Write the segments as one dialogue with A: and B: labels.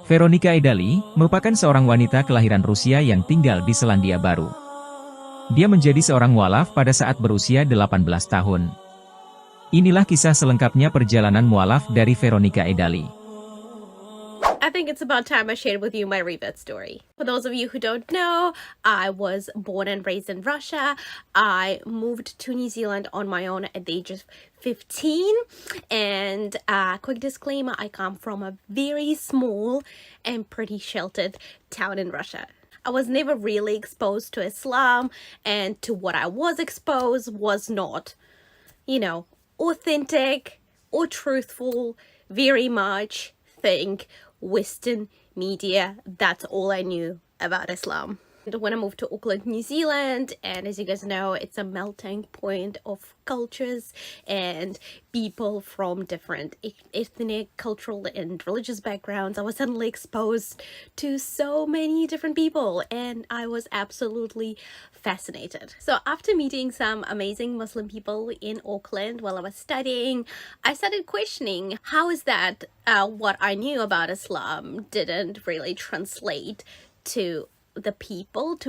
A: Veronika Edali, merupakan seorang wanita kelahiran Rusia yang tinggal di Selandia Baru. Dia menjadi seorang mualaf pada saat berusia 18 tahun. Inilah kisah selengkapnya perjalanan mualaf dari Veronika Edali.
B: I think it's about time I shared with you my rebirth story. For those of you who don't know, I was born and raised in Russia. I moved to New Zealand on my own at the age of 15. And quick disclaimer, I come from a very small and pretty sheltered town in Russia. I was never really exposed to Islam, and to what I was exposed was not, authentic or truthful. Very much think Western media. That's all I knew about Islam. When I moved to Auckland, New Zealand, and as you guys know, it's a melting point of cultures and people from different ethnic, cultural, and religious backgrounds. I was suddenly exposed to so many different people, and I was absolutely fascinated. So after meeting some amazing Muslim people in Auckland while I was studying, I started questioning how is that what I knew about Islam didn't really translate to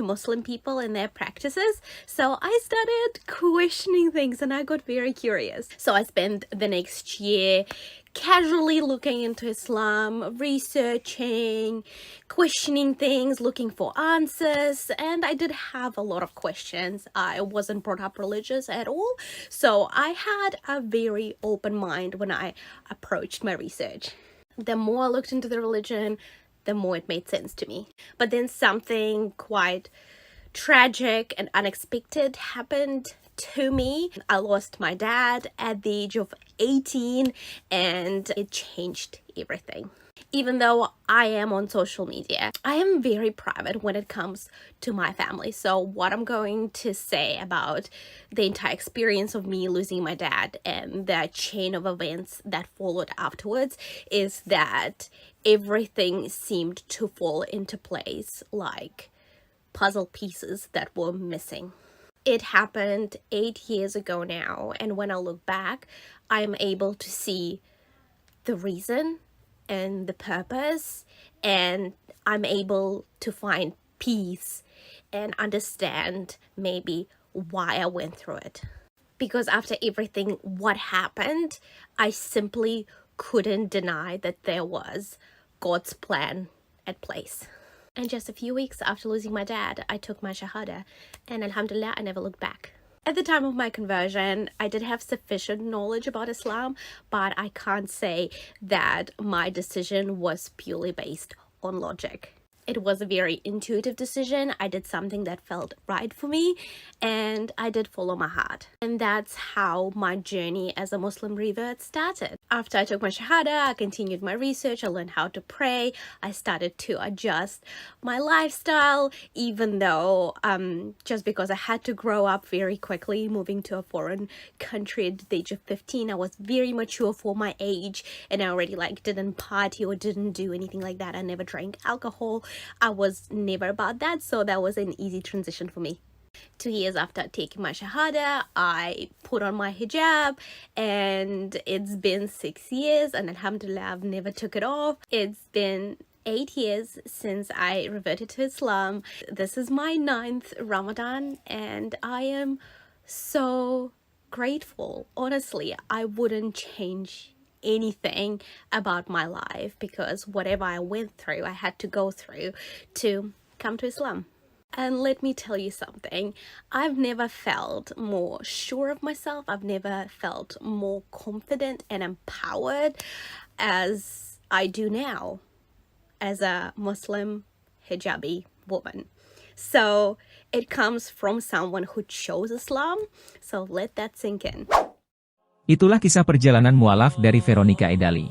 B: Muslim people and their practices. So I started questioning things and I got very curious. So I spent the next year casually looking into Islam, researching, questioning things, looking for answers, and I did have a lot of questions. I wasn't brought up religious at all, so I had a very open mind when I approached my research. The more I looked into the religion, the more it made sense to me. But then something quite tragic and unexpected happened to me. I lost my dad at the age of 18, and it changed everything. Even though I am on social media, I am very private when it comes to my family. So what I'm going to say about the entire experience of me losing my dad and the chain of events that followed afterwards is that everything seemed to fall into place like puzzle pieces that were missing. It happened 8 years ago now, and when I look back, I'm able to see the reason and the purpose, and I'm able to find peace and understand maybe why I went through it. Because after everything what happened, I simply couldn't deny that there was God's plan at place. And just a few weeks after losing my dad, I took my shahada, and alhamdulillah, I never looked back. At the time of my conversion, I did have sufficient knowledge about Islam, but I can't say that my decision was purely based on logic. It was a very intuitive decision. I did something that felt right for me, and I did follow my heart. And that's how my journey as a Muslim revert started. After I took my shahada, I continued my research. I learned how to pray. I started to adjust my lifestyle, even though just because I had to grow up very quickly, moving to a foreign country at the age of 15, I was very mature for my age, and I already didn't party or didn't do anything like that. I never drank alcohol. I was never about that, so that was an easy transition for me. 2 years after taking my shahada, I put on my hijab, and it's been 6 years, and alhamdulillah, I've never took it off. It's been 8 years since I reverted to Islam. This is my 9th Ramadan, and I am so grateful. Honestly, I wouldn't change anything about my life, because whatever I went through, I had to go through to come to Islam. And let me tell you something, I've never felt more sure of myself. I've never felt more confident and empowered as I do now as a Muslim hijabi woman. So it comes from someone who chose Islam, so let that sink in.
A: Itulah kisah perjalanan mualaf dari Veronika Edali.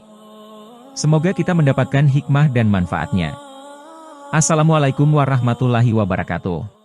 A: Semoga kita mendapatkan hikmah dan manfaatnya. Assalamualaikum warahmatullahi wabarakatuh.